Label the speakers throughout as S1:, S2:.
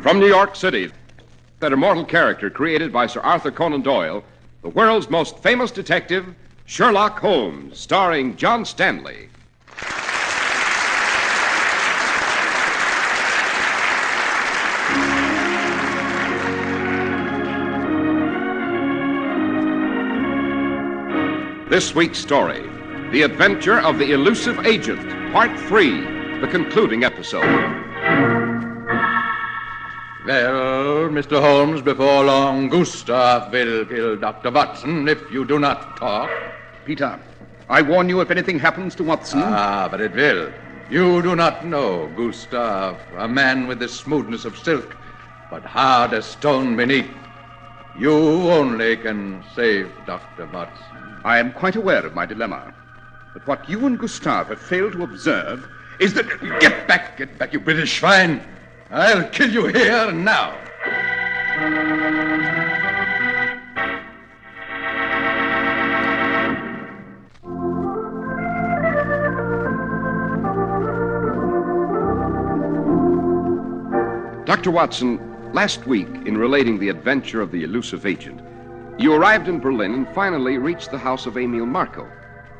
S1: From New York City, that immortal character created by Sir Arthur Conan Doyle, the world's most famous detective, Sherlock Holmes, starring John Stanley. This week's story, The Adventure of the Elusive Agent, Part 3, the concluding episode.
S2: Well, Mr. Holmes, before long, Gustav will kill Dr. Watson if you do not talk.
S3: Peter, I warn you if anything happens to Watson.
S2: But it will. You do not know, Gustav, a man with the smoothness of silk, but hard as stone beneath. You only can save Dr. Watson.
S3: I am quite aware of my dilemma. But what you and Gustav have failed to observe is that...
S2: Get back, you British swine. I'll kill you here and now.
S1: Dr. Watson, last week, in relating the adventure of the elusive agent, you arrived in Berlin and finally reached the house of Emil Marco,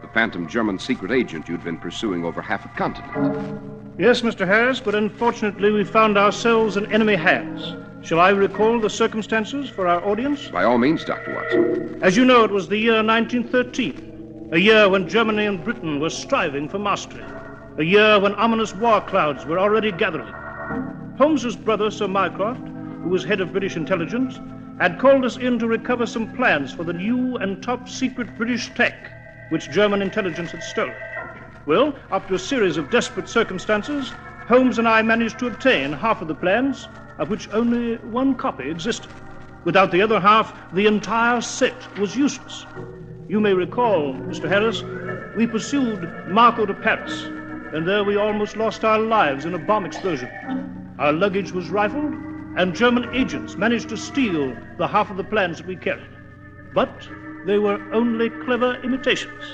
S1: the phantom German secret agent you'd been pursuing over half a continent.
S4: Yes, Mr. Harris, but unfortunately we found ourselves in enemy hands. Shall I recall the circumstances for our audience?
S1: By all means, Dr. Watson.
S4: As you know, it was the year 1913, a year when Germany and Britain were striving for mastery, a year when ominous war clouds were already gathering. Holmes's brother, Sir Mycroft, who was head of British intelligence, had called us in to recover some plans for the new and top-secret British tech, which German intelligence had stolen. Well, after a series of desperate circumstances, Holmes and I managed to obtain half of the plans, of which only one copy existed. Without the other half, the entire set was useless. You may recall, Mr. Harris, we pursued Marco to Paris, and there we almost lost our lives in a bomb explosion. Our luggage was rifled, and German agents managed to steal the half of the plans that we carried. But they were only clever imitations.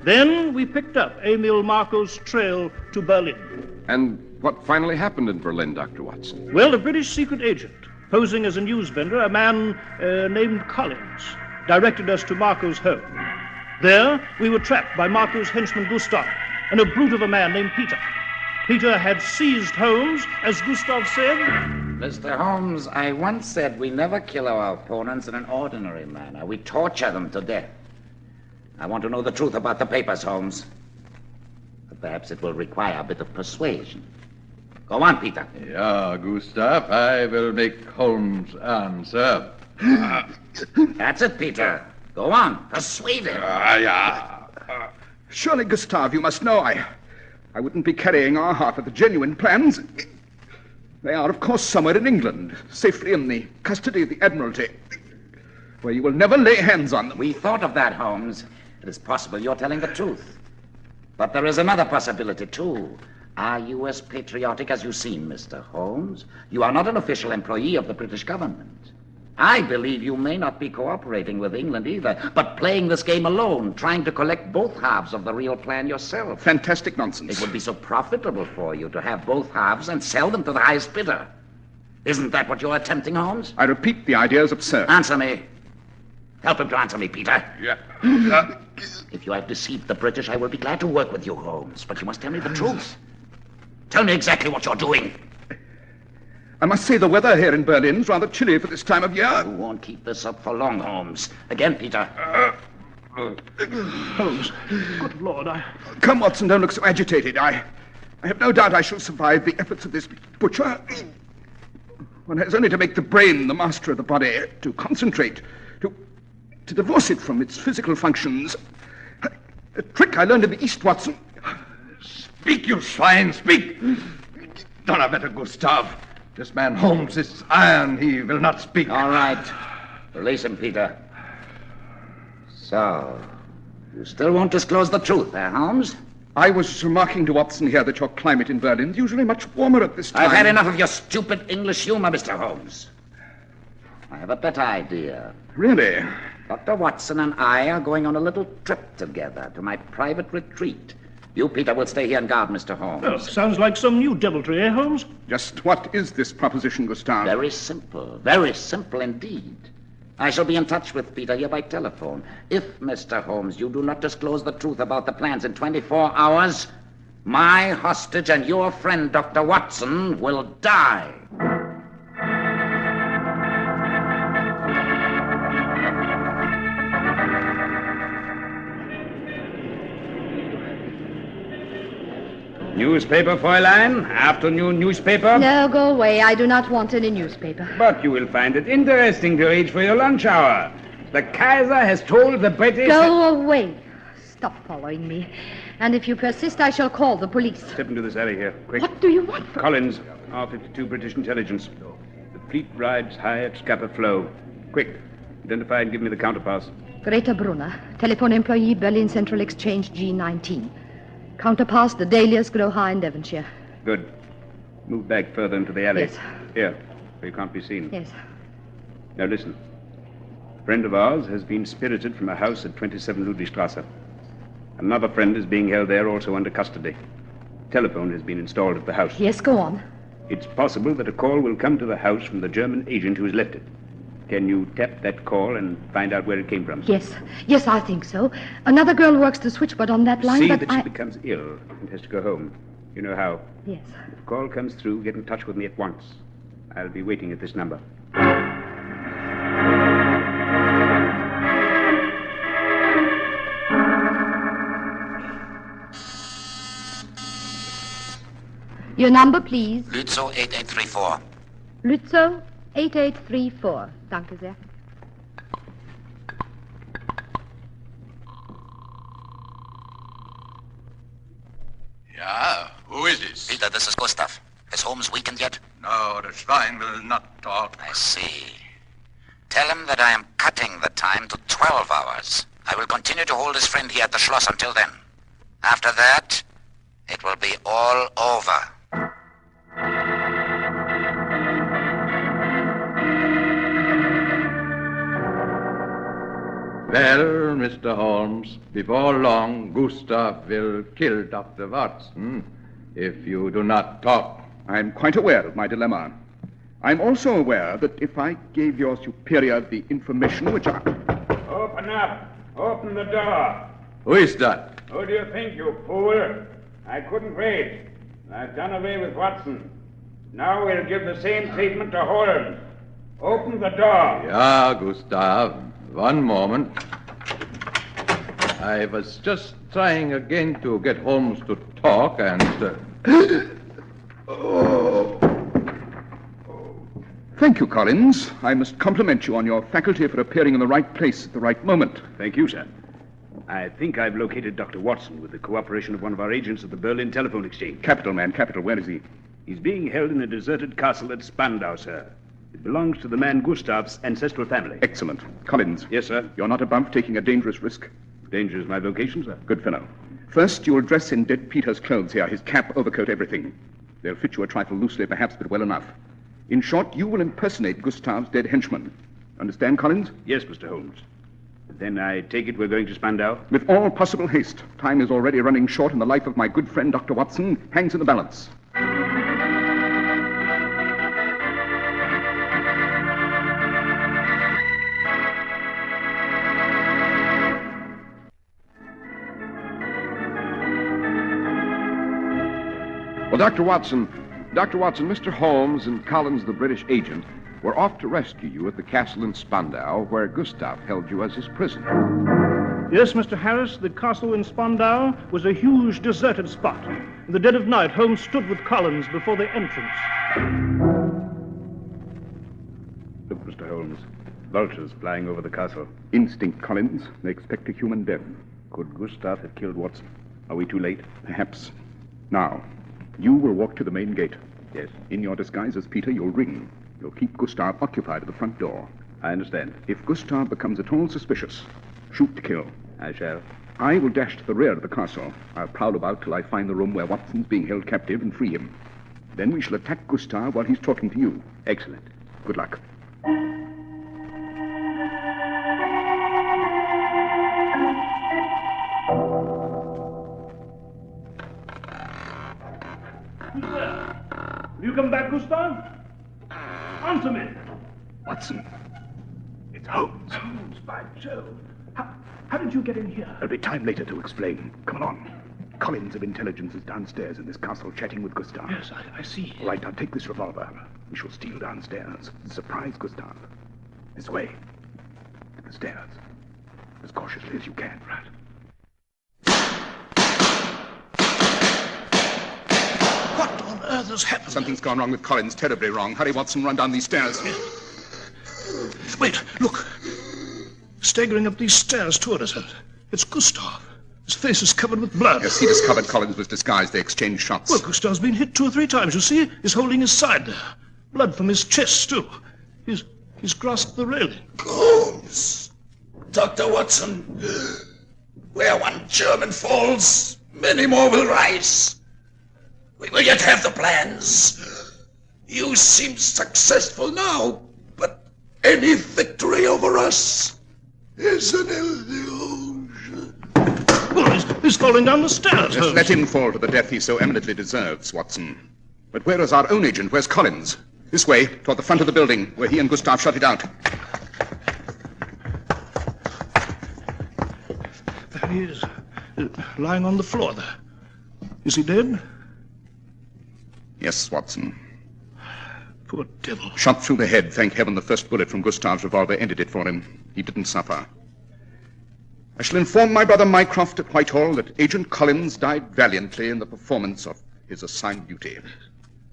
S4: Then we picked up Emil Marco's trail to Berlin.
S1: And what finally happened in Berlin, Dr. Watson?
S4: Well, a British secret agent, posing as a news vendor, a man named Collins, directed us to Marco's home. There, we were trapped by Marco's henchman Gustav and a brute of a man named Peter. Peter had seized Holmes, as Gustav said.
S5: Mr. Holmes, I once said we never kill our opponents in an ordinary manner. We torture them to death. I want to know the truth about the papers, Holmes. But perhaps it will require a bit of persuasion. Go on, Peter.
S2: Yeah, Gustav, I will make Holmes answer.
S5: That's it, Peter. Go on, persuade him.
S3: Surely, Gustav, you must know I wouldn't be carrying our half of the genuine plans. They are, of course, somewhere in England, safely in the custody of the Admiralty, where you will never lay hands on them.
S5: We thought of that, Holmes. It is possible you're telling the truth. But there is another possibility, too. Are you as patriotic as you seem, Mr. Holmes? You are not an official employee of the British government. I believe you may not be cooperating with England either, but playing this game alone, trying to collect both halves of the real plan yourself.
S3: Fantastic nonsense.
S5: It would be so profitable for you to have both halves and sell them to the highest bidder. Isn't that what you're attempting, Holmes?
S3: I repeat, the idea is absurd.
S5: Answer me. Help him to answer me, Peter.
S2: Yeah.
S5: If you have deceived the British, I will be glad to work with you, Holmes. But you must tell me the truth. Tell me exactly what you're doing.
S3: I must say the weather here in Berlin is rather chilly for this time of year.
S5: You won't keep this up for long, Holmes. Again, Peter.
S4: Holmes, good Lord,
S3: Come, Watson, don't look so agitated. I have no doubt I shall survive the efforts of this butcher. One has only to make the brain the master of the body, to concentrate, to divorce it from its physical functions. A trick I learned in the East, Watson.
S2: Speak, you swine, speak. Don't better, Gustav. This man Holmes is iron. He will not speak.
S5: All right. Release him, Peter. So, you still won't disclose the truth, Holmes?
S3: I was remarking to Watson here that your climate in Berlin is usually much warmer at this time.
S5: I've had enough of your stupid English humor, Mr. Holmes. I have a better idea.
S3: Really?
S5: Dr. Watson and I are going on a little trip together to my private retreat You, Peter, will stay here and guard Mr. Holmes.
S4: Well, sounds like some new deviltry, eh, Holmes?
S3: Just what is this proposition, Gustave?
S5: Very simple indeed. I shall be in touch with Peter here by telephone. If, Mr. Holmes, you do not disclose the truth about the plans in 24 hours, my hostage and your friend, Dr. Watson, will die.
S6: Newspaper, Fräulein? Afternoon newspaper?
S7: No, go away. I do not want any newspaper.
S6: But you will find it interesting to read for your lunch hour. The Kaiser has told the British...
S7: Go away. Stop following me. And if you persist, I shall call the police.
S6: Step into this alley here, quick.
S7: What do you want from...
S6: Collins, R52 British Intelligence. The fleet rides high at Scapa Flow. Quick, identify and give me the counterpass.
S7: Greta Brunner, telephone employee, Berlin Central Exchange G19. Counterpass, the Dahlias, Grow High in Devonshire.
S6: Good. Move back further into the alley.
S7: Yes.
S6: Here, where you can't be seen.
S7: Yes.
S6: Now listen. A friend of ours has been spirited from a house at 27 Ludwigstrasse. Another friend is being held there, also under custody. Telephone has been installed at the house.
S7: Yes, go on.
S6: It's possible that a call will come to the house from the German agent who has left it. Can you tap that call and find out where it came from?
S7: Yes. Yes, I think so. Another girl works the switchboard on that line,
S6: See
S7: but
S6: that she becomes ill and has to go home. You know how?
S7: Yes.
S6: If a call comes through, get in touch with me at once. I'll be waiting at this number.
S7: Your number, please.
S5: Lützow 8834.
S7: Lützow 8834. Danke sehr.
S2: Yeah, who is this?
S5: Peter, this is Gustav. Is Holmes weakened yet?
S2: No, the swine will not talk.
S5: I see. Tell him that I am cutting the time to 12 hours. I will continue to hold his friend here at the Schloss until then. After that, it will be all over.
S2: Well, Mr. Holmes, before long, Gustav will kill Dr. Watson if you do not talk.
S3: I'm quite aware of my dilemma. I'm also aware that if I gave your superior the information which I...
S6: Open up! Open the door!
S2: Who is that?
S6: Who do you think, you fool? I couldn't wait. I've done away with Watson. Now we'll give the same treatment to Holmes. Open the door.
S2: Yeah, Gustav. One moment. I was just trying again to get Holmes to talk and...
S3: Thank you, Collins. I must compliment you on your faculty for appearing in the right place at the right moment.
S6: Thank you, sir. I think I've located Dr. Watson with the cooperation of one of our agents at the Berlin Telephone Exchange.
S3: Capital, man, capital. Where is he?
S6: He's being held in a deserted castle at Spandau, sir. It belongs to the man Gustav's ancestral family.
S3: Excellent. Collins.
S6: Yes, sir.
S3: You're not above taking a dangerous risk?
S6: Danger is my vocation, sir.
S3: Good fellow. First, you'll dress in dead Peter's clothes here, his cap, overcoat, everything. They'll fit you a trifle loosely, perhaps, but well enough. In short, you will impersonate Gustav's dead henchman. Understand, Collins?
S6: Yes, Mr. Holmes. Then I take it we're going to Spandau?
S3: With all possible haste. Time is already running short, and the life of my good friend, Dr. Watson, hangs in the balance.
S1: Well, Dr. Watson, Mr. Holmes and Collins, the British agent, were off to rescue you at the castle in Spandau, where Gustav held you as his prisoner.
S4: Yes, Mr. Harris, the castle in Spandau was a huge deserted spot. In the dead of night, Holmes stood with Collins before the entrance.
S6: Look, Mr. Holmes. Vultures flying over the castle.
S3: Instinct, Collins. They expect a human death.
S6: Could Gustav have killed Watson? Are we too late?
S3: Perhaps. Now, you will walk to the main gate.
S6: Yes.
S3: In your disguise as Peter, you'll ring. You'll keep Gustav occupied at the front door.
S6: I understand.
S3: If Gustav becomes at all suspicious, shoot to kill.
S6: I shall.
S3: I will dash to the rear of the castle. I'll prowl about till I find the room where Watson's being held captive and free him. Then we shall attack Gustav while he's talking to you.
S6: Excellent.
S3: Good luck.
S4: Who's there? Have you come back, Gustav? Answer me.
S3: Watson, it's Holmes.
S4: Holmes, by Jove. How did you get in here?
S3: There'll be time later to explain. Come along. Collins of Intelligence is downstairs in this castle chatting with Gustav.
S4: Yes, I see.
S3: All right, now take this revolver. We shall steal downstairs. Surprise Gustav. This way. To the stairs. As cautiously as you can.
S4: Right. What on earth has happened?
S3: Something's gone wrong with Collins, terribly wrong. Hurry, Watson, run down these stairs.
S4: Wait, look. Staggering up these stairs toward us. It's Gustav. His face is covered with blood.
S3: Yes, he discovered Collins was disguised. They exchanged shots.
S4: Well, Gustav's been hit 2 or 3 times, you see. He's holding his side there. Blood from his chest, too. He's grasped the railing.
S8: Holmes! Dr. Watson, where one German falls, many more will rise. We will yet have the plans. You seem successful now, but any victory over us is an illusion.
S4: Well, he's falling down the stairs.
S3: Just let him fall to the death he so eminently deserves, Watson. But where is our own agent? Where's Collins? This way, toward the front of the building, where he and Gustav shut it out.
S4: There he is, lying on the floor there. Is he dead?
S3: Yes, Watson.
S4: Poor devil.
S3: Shot through the head. Thank heaven the first bullet from Gustav's revolver ended it for him. He didn't suffer. I shall inform my brother Mycroft at Whitehall that Agent Collins died valiantly in the performance of his assigned duty.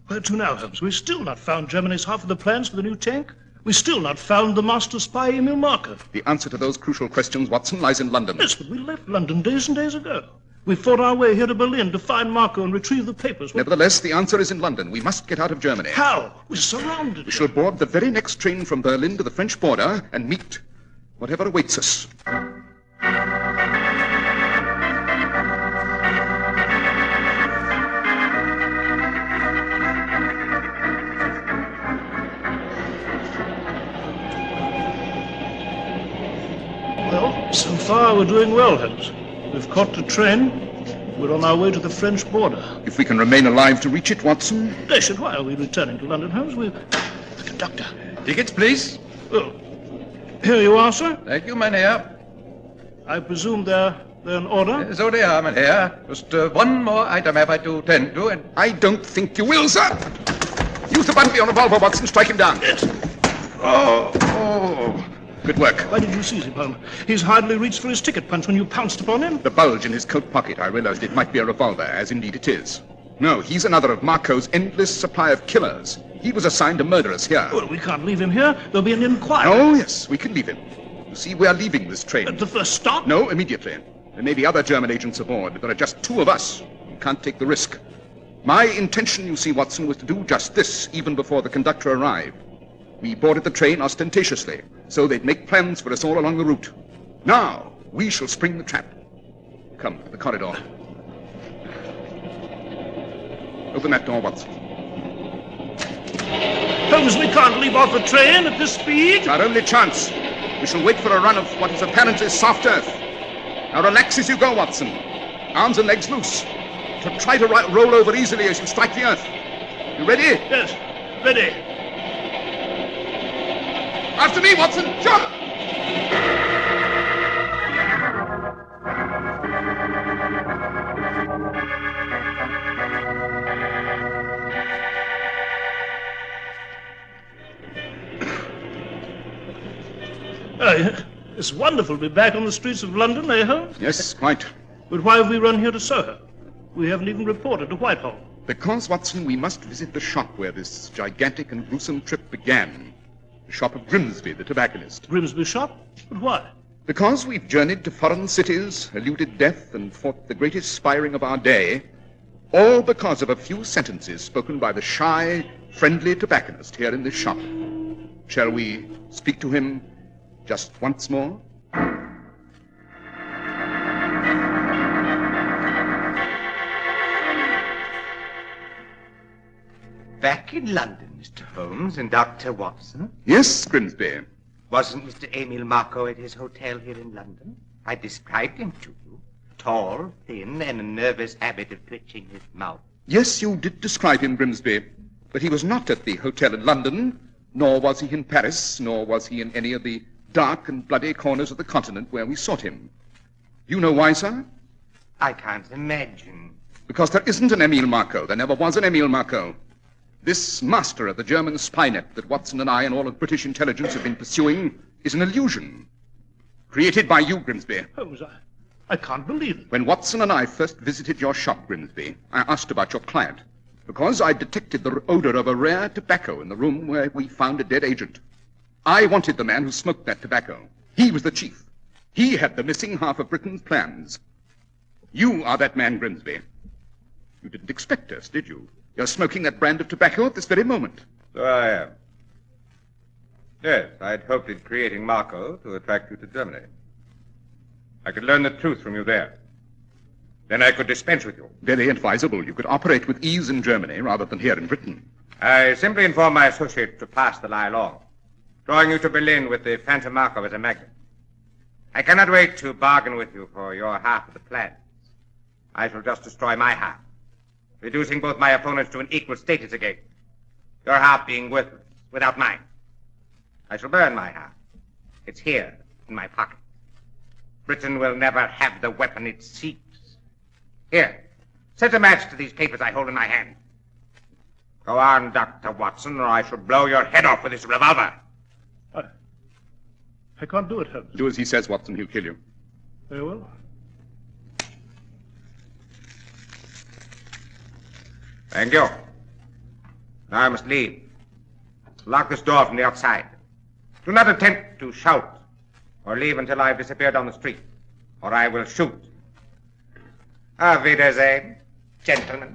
S4: Where to now, Holmes? We've still not found Germany's half of the plans for the new tank. We've still not found the master spy, Emil Markov.
S3: The answer to those crucial questions, Watson, lies in London.
S4: Yes, but we left London days and days ago. We fought our way here to Berlin to find Marco and retrieve the papers.
S3: Nevertheless, the answer is in London. We must get out of Germany.
S4: How? We're surrounded.
S3: We shall board the very next train from Berlin to the French border and meet whatever awaits us.
S4: Well, so far we're doing well, Holmes. We've caught the train. We're on our way to the French border.
S3: If we can remain alive to reach it, Watson.
S4: Dash, why are we returning to London, Holmes? The conductor.
S2: Tickets, please.
S4: Well, here you are, sir.
S2: Thank you, mynheer.
S4: I presume they're in order?
S2: So they are, mynheer. Just one more item have I to tend to, and...
S3: I don't think you will, sir. Use the button for your revolver, Watson. Strike him down.
S4: Yes.
S3: Oh. Good work.
S4: Why did you seize him, Holmes? He's hardly reached for his ticket punch when you pounced upon him.
S3: The bulge in his coat pocket. I realized it might be a revolver, as indeed it is. No, he's another of Marco's endless supply of killers. He was assigned to murder us here.
S4: Well, we can't leave him here. There'll be an inquiry.
S3: Oh, yes, we can leave him. You see, we're leaving this train.
S4: At the first stop?
S3: No, immediately. There may be other German agents aboard, but there are just 2 of us. We can't take the risk. My intention, you see, Watson, was to do just this even before the conductor arrived. We boarded the train ostentatiously, so they'd make plans for us all along the route. Now, we shall spring the trap. Come, the corridor. Open that door, Watson.
S4: Holmes, we can't leave off the train at this speed.
S3: It's our only chance. We shall wait for a run of what is apparently soft earth. Now relax as you go, Watson. Arms and legs loose. To try to roll over easily as you strike the earth. You ready?
S4: Yes, ready.
S3: After me, Watson. Jump!
S4: It's wonderful to be back on the streets of London, eh, Holmes?
S3: Yes, quite.
S4: But why have we run here to Soho? We haven't even reported to Whitehall.
S3: Because, Watson, we must visit the shop where this gigantic and gruesome trip began. The shop of Grimsby, the tobacconist.
S4: Grimsby shop? But why?
S3: Because we've journeyed to foreign cities, eluded death, and fought the greatest spiring of our day, all because of a few sentences spoken by the shy, friendly tobacconist here in this shop. Shall we speak to him just once more?
S9: Back in London, Mr. Holmes and Dr. Watson?
S3: Yes, Grimsby.
S9: Wasn't Mr. Emil Marco at his hotel here in London? I described him to you. Tall, thin, and a nervous habit of twitching his mouth.
S3: Yes, you did describe him, Grimsby, but he was not at the hotel in London, nor was he in Paris, nor was he in any of the dark and bloody corners of the continent where we sought him. You know why, sir?
S9: I can't imagine.
S3: Because there isn't an Emile Marco. There never was an Emile Marco. This master of the German spy net that Watson and I and all of British intelligence have been pursuing is an illusion. Created by you, Grimsby.
S4: Holmes, I can't believe it.
S3: When Watson and I first visited your shop, Grimsby, I asked about your client, because I detected the odor of a rare tobacco in the room where we found a dead agent. I wanted the man who smoked that tobacco. He was the chief. He had the missing half of Britain's plans. You are that man, Grimsby. You didn't expect us, did you? You're smoking that brand of tobacco at this very moment.
S10: So I am. Yes, I'd hoped in creating Marco to attract you to Germany. I could learn the truth from you there. Then I could dispense with you.
S3: Very advisable. You could operate with ease in Germany rather than here in Britain.
S10: I simply informed my associate to pass the lie along, drawing you to Berlin with the phantom Marco as a magnet. I cannot wait to bargain with you for your half of the plans. I shall just destroy my half, reducing both my opponents to an equal status again, your half being worthless without mine. I shall burn my half. It's here in my pocket. Britain will never have the weapon it seeks. Here, set a match to these papers I hold in my hand. Go on, Dr. Watson, or I shall blow your head off with this revolver.
S4: I can't do it, Holmes.
S3: Do as he says, Watson. He'll kill you.
S4: Very well.
S10: Thank you. Now I must leave. Lock this door from the outside. Do not attempt to shout or leave until I have disappeared down the street, or I will shoot. Auf Wiedersehen, gentlemen.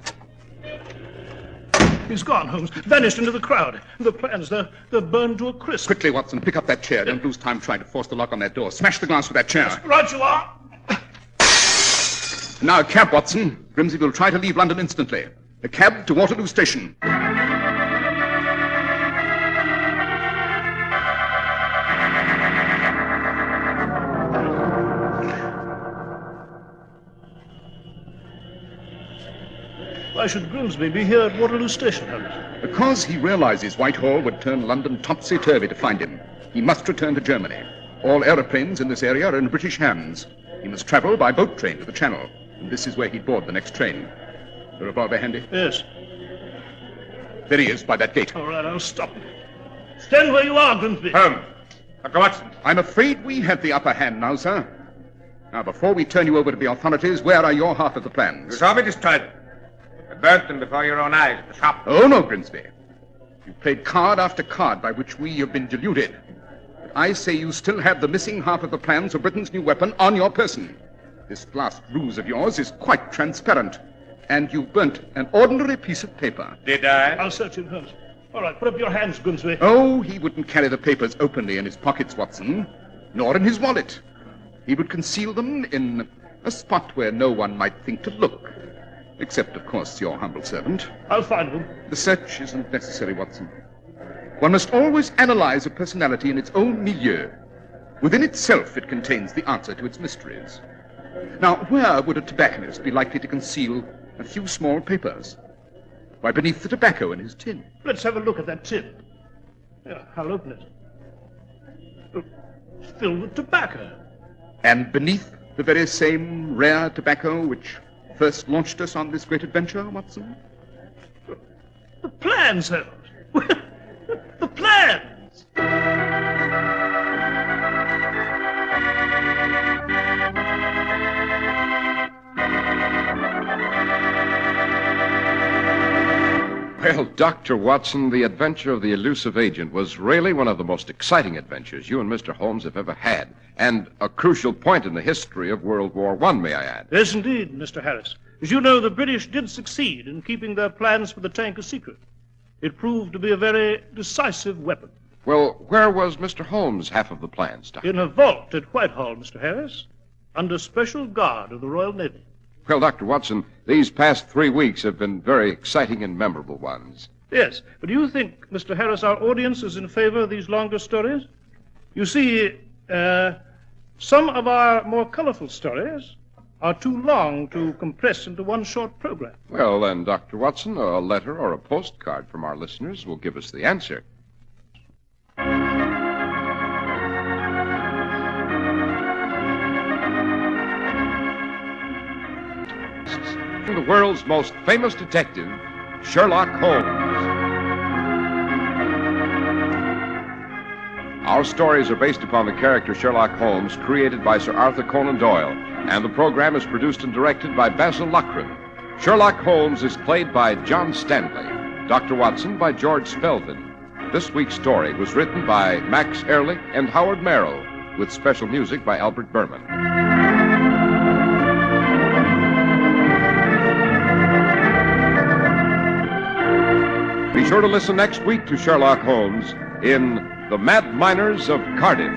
S4: He's gone, Holmes. Vanished into the crowd. The plans, they're burned to a crisp.
S3: Quickly, Watson, pick up that chair. Don't lose time trying to force the lock on that door. Smash the glass with that chair.
S4: Right you are.
S3: Now, a cab, Watson. Grimsby will try to leave London instantly. A cab to Waterloo Station.
S4: Why should Grimsby be here at Waterloo Station, Holmes?
S3: Because he realizes Whitehall would turn London topsy-turvy to find him. He must return to Germany. All aeroplanes in this area are in British hands. He must travel by boat train to the Channel, and this is where he'd board the next train. The revolver handy?
S4: Yes.
S3: There he is, by that gate.
S4: All right, I'll stop him. Stand where you are, Grimsby.
S10: Holmes. Dr. Watson.
S3: I'm afraid we have the upper hand now, sir. Now, before we turn you over to the authorities, where are your half of the plans?
S10: You saw me destroy them. I burnt them before your own eyes at the shop.
S3: Oh, no, Grimsby. You've played card after card by which we have been deluded. But I say you still have the missing half of the plans for Britain's new weapon on your person. This last ruse of yours is quite transparent. And you burnt an ordinary piece of paper.
S10: Did I?
S4: I'll search him, Holmes. All right, put up your hands, Grimsby.
S3: Oh, he wouldn't carry the papers openly in his pockets, Watson, nor in his wallet. He would conceal them in a spot where no one might think to look. Except, of course, your humble servant.
S4: I'll find them.
S3: The search isn't necessary, Watson. One must always analyze a personality in its own milieu. Within itself, it contains the answer to its mysteries. Now, where would a tobacconist be likely to conceal a few small papers? Why, beneath the tobacco in his tin.
S4: Let's have a look at that tin. Yeah, I'll open it. Look, it's filled with tobacco.
S3: And beneath the very same rare tobacco which first launched us on this great adventure, Watson?
S4: The plans, Holmes. The plans!
S1: Well, Dr. Watson, the adventure of the elusive agent was really one of the most exciting adventures you and Mr. Holmes have ever had, and a crucial point in the history of World War I, may I add.
S4: Yes, indeed, Mr. Harris. As you know, the British did succeed in keeping their plans for the tank a secret. It proved to be a very decisive weapon.
S1: Well, where was Mr. Holmes' half of the plans, Doctor?
S4: In a vault at Whitehall, Mr. Harris, under special guard of the Royal Navy.
S1: Well, Dr. Watson, these past 3 weeks have been very exciting and memorable ones.
S4: Yes, but do you think, Mr. Harris, our audience is in favor of these longer stories? You see, some of our more colorful stories are too long to compress into one short program.
S1: Well, then, Dr. Watson, a letter or a postcard from our listeners will give us the answer. The world's most famous detective, Sherlock Holmes. Our stories are based upon the character Sherlock Holmes, created by Sir Arthur Conan Doyle, and the program is produced and directed by Basil Rathbone. Sherlock Holmes is played by John Stanley, Dr. Watson by George Spelvin. This week's story was written by Max Ehrlich and Howard Merrill, with special music by Albert Berman. Be sure to listen next week to Sherlock Holmes in The Mad Miners of Cardiff.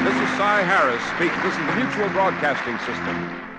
S1: This is Cy Harris speaking. This is the Mutual Broadcasting System.